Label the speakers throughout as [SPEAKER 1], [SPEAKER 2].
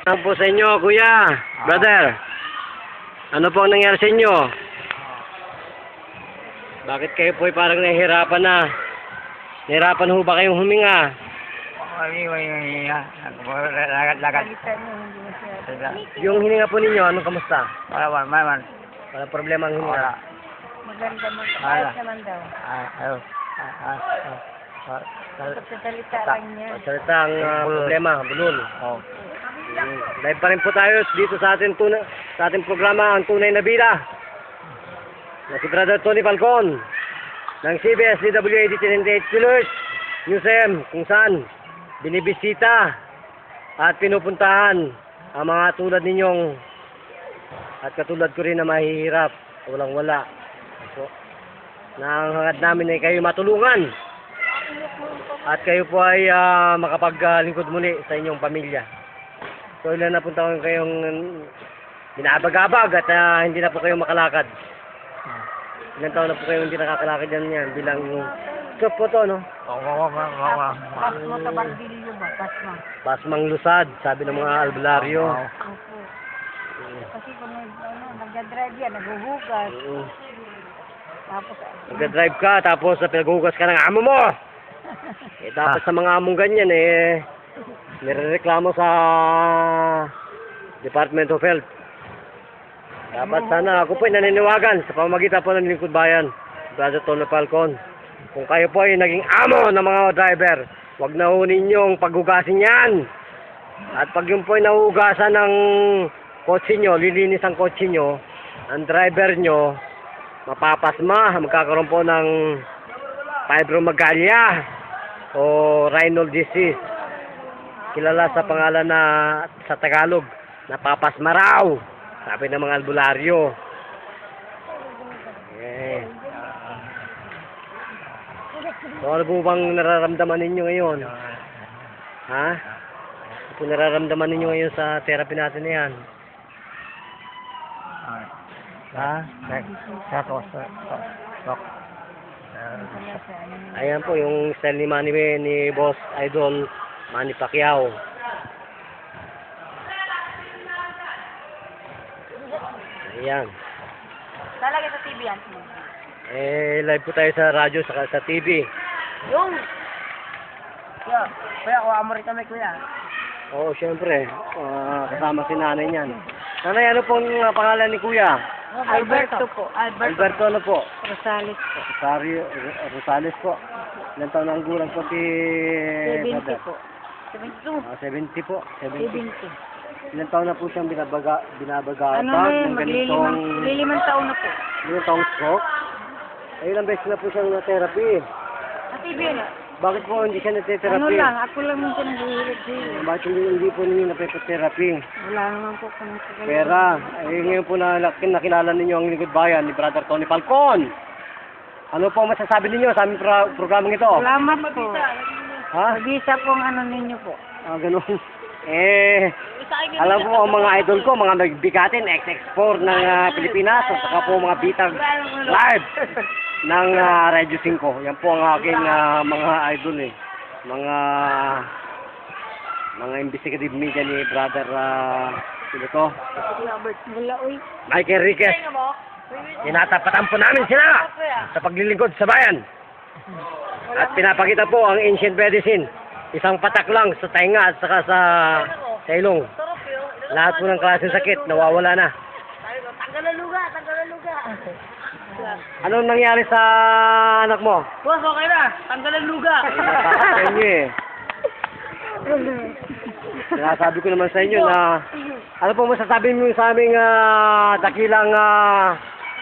[SPEAKER 1] Ano po sa inyo, kuya, brother? Ano po ang nangyari sa inyo? Bakit kayo po ay parang nahihirapan na? Nahihirapan ho ba kayong huminga?
[SPEAKER 2] Lagad.
[SPEAKER 1] Yung hininga po ninyo, anong kamusta?
[SPEAKER 2] Wala.
[SPEAKER 1] Walang problema ang hininga.
[SPEAKER 2] Maganda mo. Ayos naman daw. Pagsasalita lang niya.
[SPEAKER 1] Salita ang problema, bulol.
[SPEAKER 2] Oh.
[SPEAKER 1] Live pa rin po tayo dito sa ating programa, ang tunay na bida. Na si Brother Tony Falcon ng CBS DWAD 1098 Kilos News M, kung saan binibisita at pinupuntahan ang mga tulad ninyong at katulad ko rin na mahihirap, walang-wala. So, na ang hangad namin ay kayo matulungan at kayo po ay makapaglingkod muli sa inyong pamilya. So ilan na po taon kayong binabag-abag at hindi na po kayo makalakad. Ilan taon na po kayong hindi nakakalakad yan bilang stop po to, no?
[SPEAKER 2] Pasmo sa Bagdilyo ba? Pasmo.
[SPEAKER 1] Pasmang lusad, sabi ng mga albularyo.
[SPEAKER 2] Opo. Kasi kung nagdadrive yan, naghuhugas. Tapos,
[SPEAKER 1] Nagdadrive ka, tapos pinaghuhugas ka ng amo mo. Dapat sa mga among ganyan, nirereklamo sa Department of Health. Dapat sana ako po ay naniniwagan sa pamamagitan po ng Lingkod Bayan, Brother Tony Falcon. Kung kayo po ay naging amo ng mga driver, huwag na ho ninyong paghugasin yan. At pag yung po ay nahugasan ng kotse nyo, lilinis ang kotse nyo, ang driver nyo, mapapasma, magkakaroon po ng fibromyalgia o Raynaud disease. Kilala sa pangalan na sa Tagalog, napapasma raw, sabi ng mga albularyo. So ano po bang nararamdaman ninyo ngayon? Ha? Ano po nararamdaman ninyo ngayon sa therapy natin na yan? Ha? Ayan po yung style ni ni Boss Idol Manny Pacquiao. Ayan.
[SPEAKER 2] talaga sa TV yan.
[SPEAKER 1] Live po tayo sa radyo saka sa TV.
[SPEAKER 2] Yung! Kuya, kuha mo rin kami, kuya.
[SPEAKER 1] Oo, syempre. Kasama si nanay niyan. Nanay, ano pong pangalan ni kuya?
[SPEAKER 2] Alberto po.
[SPEAKER 1] Alberto ano po?
[SPEAKER 2] Rosales po.
[SPEAKER 1] Rosales po. Ilan taon ang gulang po si
[SPEAKER 2] 70 po. 72.
[SPEAKER 1] 70 po. 70.
[SPEAKER 2] 70.
[SPEAKER 1] Ilan taon na po siyang binabaga
[SPEAKER 2] Ano na yun,
[SPEAKER 1] ng ganitong
[SPEAKER 2] maglilimang taon na po.
[SPEAKER 1] ganitong stroke? Ay, ilang beses na po siyang na-therapy.
[SPEAKER 2] Sa TV na.
[SPEAKER 1] Bakit po hindi siya
[SPEAKER 2] Ano
[SPEAKER 1] na-therapy?
[SPEAKER 2] lang, ako lang minsan naghihilig siya.
[SPEAKER 1] Bakit hindi po ninyo na-therapy?
[SPEAKER 2] Wala naman po kung kagaling.
[SPEAKER 1] Pera. Ay, ngayon po nakilala ninyo ang Lingkod Bayan ni Brother Tony Falcon. Ano po masasabi ninyo sa aming programang ito?
[SPEAKER 2] Salamat po.
[SPEAKER 1] Ha?
[SPEAKER 2] Mag-isa po ang ano ninyo po.
[SPEAKER 1] Ganun. Alam po ang mga idol ko, mga nagbigatin, XX4 ng Pilipinas, at saka po mga bitag live ng Radio 5. Yan po ang aking mga idol mga investigative media ni Brother sino to?
[SPEAKER 2] Wala, uy.
[SPEAKER 1] Michael Riquez. Tinatapatan po namin sila sa paglilingkod sa bayan. At pinapakita po ang ancient medicine. Isang patak lang sa tainga at saka sa ilong. Lahat po ng klaseng sakit, nawawala na.
[SPEAKER 2] Tanggalan luga.
[SPEAKER 1] Anong nangyari sa anak mo?
[SPEAKER 2] Boss, okay na. Tanggalan luga.
[SPEAKER 1] Nakakatawa sa inyo Sinasabi ko naman sa inyo na ano po masasabi mo sa aming dakilang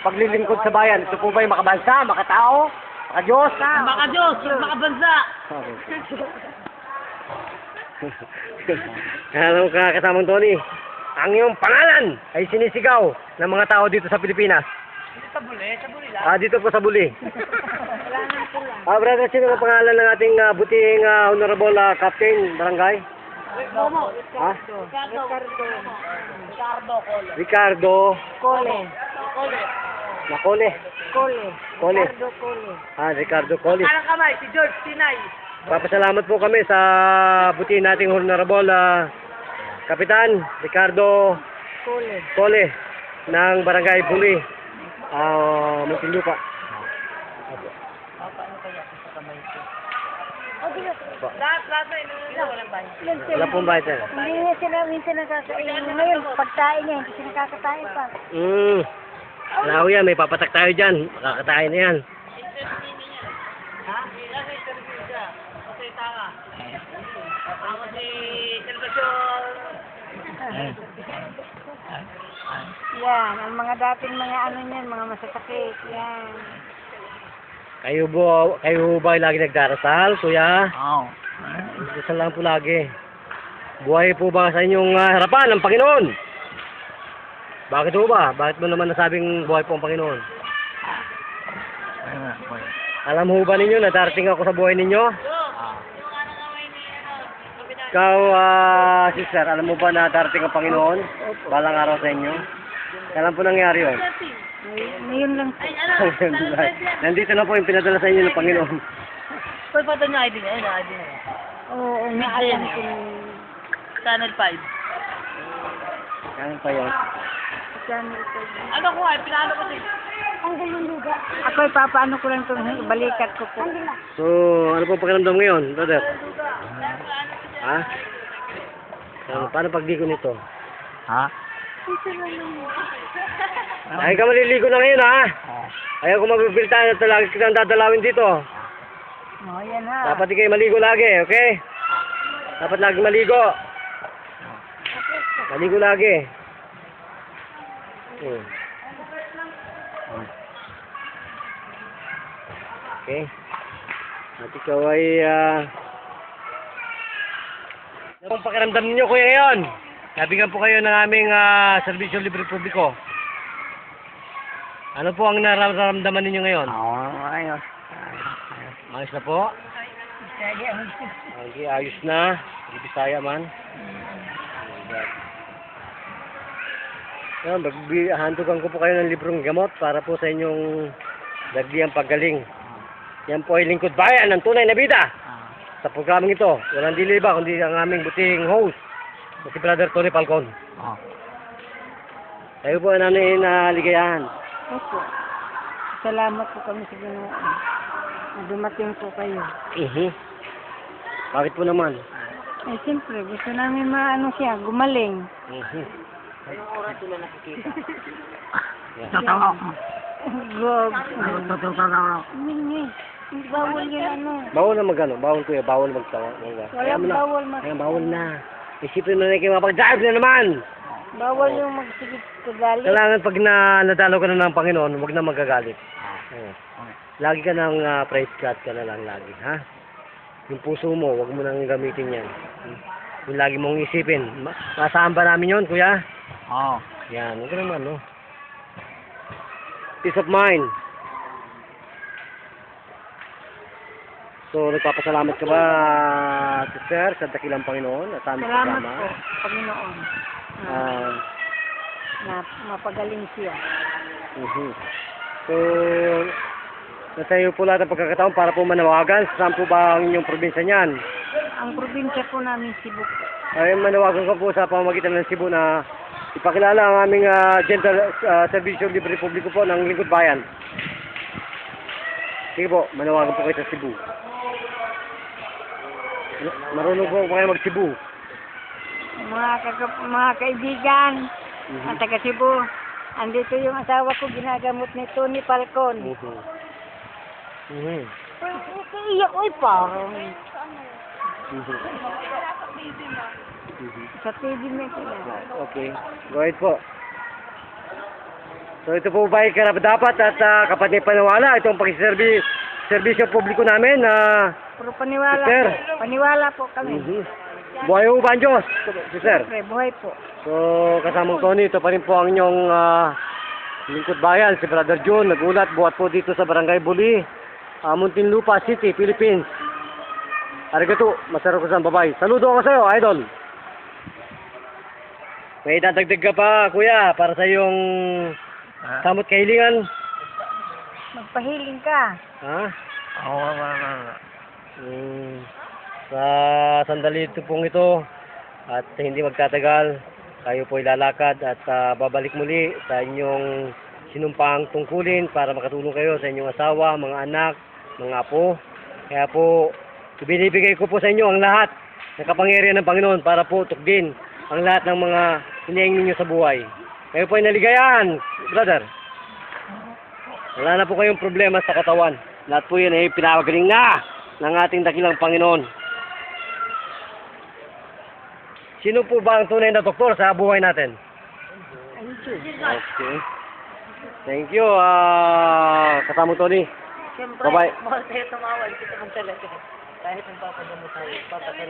[SPEAKER 1] paglilingkod sa bayan? Ito po ba yung makabansa, makatao, makadiyos?
[SPEAKER 2] Makadiyos, makabansa.
[SPEAKER 1] Alam ka kasamang Tony, ang iyong pangalan ay sinisigaw ng mga tao dito sa Pilipinas.
[SPEAKER 2] Sa buli lang.
[SPEAKER 1] Dito po sa Buli.
[SPEAKER 2] Wala nang pula.
[SPEAKER 1] Brother, sino ang pangalan ng ating buting honorable captain, barangay? Ha? Ricardo
[SPEAKER 2] Cole.
[SPEAKER 1] Macole. Cole. Ricardo Cole.
[SPEAKER 2] Parang kamay, si George Tinay.
[SPEAKER 1] Papasalamat po kami sa buti nating honorable Kapitan Ricardo
[SPEAKER 2] Kule.
[SPEAKER 1] Tole ng Barangay Buli, Muntinlupa.
[SPEAKER 2] Paano kaya sa kamay ko?
[SPEAKER 1] Po.
[SPEAKER 2] Lahat na inuuna, walang bahay.
[SPEAKER 1] Wala pong bayad sir.
[SPEAKER 3] Hindi niya sila minsan nakakain. Ngayon, pagkain niya, hindi siya nakakatayin pa.
[SPEAKER 1] Wala ko yan, may papatak tayo dyan. Makakatayin na yan.
[SPEAKER 2] Ha? Nasa interview siya. Kasi tama. Ako si Salvador.
[SPEAKER 3] Yan, ang mga dating mga ano niyan, mga masasakit. Yan.
[SPEAKER 1] Kayo ba lagi nagdarasal, kuya?
[SPEAKER 2] Oo.
[SPEAKER 1] Dasal lang po lagi. Buhay po ba sa inyong harapan ng Panginoon? Bakit po ba? Bakit mo naman nasabing buhay po ang Panginoon? Alam mo ba ninyo na darating ako sa buhay ninyo? Ikaw, sister, alam mo ba na darating ang Panginoon? Balang araw sa inyo? Kailan po nangyari yun?
[SPEAKER 3] Ngayon lang.
[SPEAKER 1] Nandito na po yung pinadala sa inyo ng Panginoon.
[SPEAKER 2] Pwede pa niya ID niya. Ayun, ID niya.
[SPEAKER 3] Oo, nga alam ko.
[SPEAKER 2] Channel 5.
[SPEAKER 1] Kaya pa yun.
[SPEAKER 2] Ano ko ay, pinalo ko din.
[SPEAKER 3] Ang gulong luga. Ako, ipapaano ko lang itong balikat ko po.
[SPEAKER 1] So, ano po pakiramdam ngayon, brother? Ha? Paano pagdigo nito?
[SPEAKER 2] Ha?
[SPEAKER 1] Ay ka maliligo na ngayon, ha? Ayaw ko mabibiltahan at lagi kitang dadalawin dito.
[SPEAKER 3] Oh, yan ha.
[SPEAKER 1] Dapat di kayo maligo lagi, okay? Dapat lagi maligo. Maligo lagi. Okay. At ikaw ay, anong pakiramdam ninyo kuya ngayon? Nabigyan po kayo ng aming serbisyo libre publiko. Ano po ang nararamdaman ninyo ngayon?
[SPEAKER 2] Ayos.
[SPEAKER 1] Ayos na po? Okay, ayos na. Hindi Bisaya man. Yan, hantukan ko po kayo ng librong gamot para po sa inyong dagliang paggaling. Yan po ay lingkod bayan ng tunay na bida. Sa programang ito, walang dili ba kundi ang aming buting host, si Brother Tony Falcon. Tayo po ang namin naligayahan.
[SPEAKER 3] Opo. Salamat po kami sa Panginoon. Na dumating po kayo.
[SPEAKER 1] Bakit po naman?
[SPEAKER 3] Eh, siyempre, gusto namin maano siya, gumaling.
[SPEAKER 2] Tatawa ko.
[SPEAKER 3] Gog.
[SPEAKER 2] Tatawa ko.
[SPEAKER 3] Hindi. Bawal yun ano.
[SPEAKER 1] Bawal na magano, bawal kuya, bawal magtawa.
[SPEAKER 3] Walang bawal
[SPEAKER 1] Ayan, bawal na. Isipin mo na kayo mapag-drive na naman.
[SPEAKER 3] Bawal yung magsigit kagalit.
[SPEAKER 1] Kailangan pag nadalo ka na ng Panginoon, huwag na magagalit. Lagi ka ng praise God ka na lang lagi, ha? Yung puso mo, huwag mo nang gamitin yan. Yung lagi mong isipin. Masaan ba namin yun, kuya?
[SPEAKER 2] Oo.
[SPEAKER 1] Yan, huwag ka naman, no? Peace of mind. So, nagpapasalamat ka ba, sister, sa dakilang Panginoon at aming
[SPEAKER 3] Salamat
[SPEAKER 1] programa?
[SPEAKER 3] po, Panginoon. Na mapagaling siya.
[SPEAKER 1] So, nasa iyo po lahat ang pagkakataon para po manawagan. Saan po ba ang inyong probinsya niyan?
[SPEAKER 3] Ang probinsya po namin, Cebu po.
[SPEAKER 1] Ay, manawagan ko po sa pamamagitan ng Cebu na ipakilala ang aming General Servicio Libre Publiko po ng Lingkod Bayan. Sige po, manawagan po kayo sa Cebu. Marunong po kayo mag-Cebu.
[SPEAKER 3] Mga kaibigan, ang taga Cebu, andito yung asawa ko, ginagamot ni Tony Falcon. Iiyak ko parang. Sa TV mo sila.
[SPEAKER 1] Okay, go ahead po. So ito po ba ay karapat-dapat at kapatid-paniwala itong pag-serbisyo publiko namin na
[SPEAKER 3] Puro paniwala
[SPEAKER 1] Sister.
[SPEAKER 3] po. Paniwala po kami.
[SPEAKER 1] Buhay po ba ang Diyos, sister?
[SPEAKER 3] Siyempre, buhay po.
[SPEAKER 1] So kasamang Tony, ito pa rin po ang inyong lingkod bayan, si Brother John, nagulat, buhat po dito sa Barangay Buli, Muntinlupa City, Philippines. Arigato, masarap ko sa babay. Saludo ako sa iyo, idol. May dadagdag ka pa, kuya, para sa iyong samot kahilingan.
[SPEAKER 3] Magpahiling ka.
[SPEAKER 1] Ha?
[SPEAKER 2] Oo.
[SPEAKER 1] Sa sandali ito pong ito, At hindi magtatagal, kayo po lalakad at babalik muli sa inyong sinumpang tungkulin para makatulong kayo sa inyong asawa, mga anak, mga apo. Kaya po, binibigay ko po sa inyo ang lahat ng kapangyarihan ng Panginoon para po tukdin ang lahat ng mga hinihingi ninyo sa buhay. Kayo po ay naligayahan, brother. Wala na po kayong problema sa katawan. Lahat po yan ay pinapagaling na ng ating dakilang Panginoon. Sino po ba ang tunay na doktor sa buhay natin? Okay. Thank you, kasama Tony.
[SPEAKER 2] Siyempre,
[SPEAKER 1] Bye-bye.
[SPEAKER 2] mahal tayo tumawa, hindi ka man talaga. Kahit ang papagamot tayo,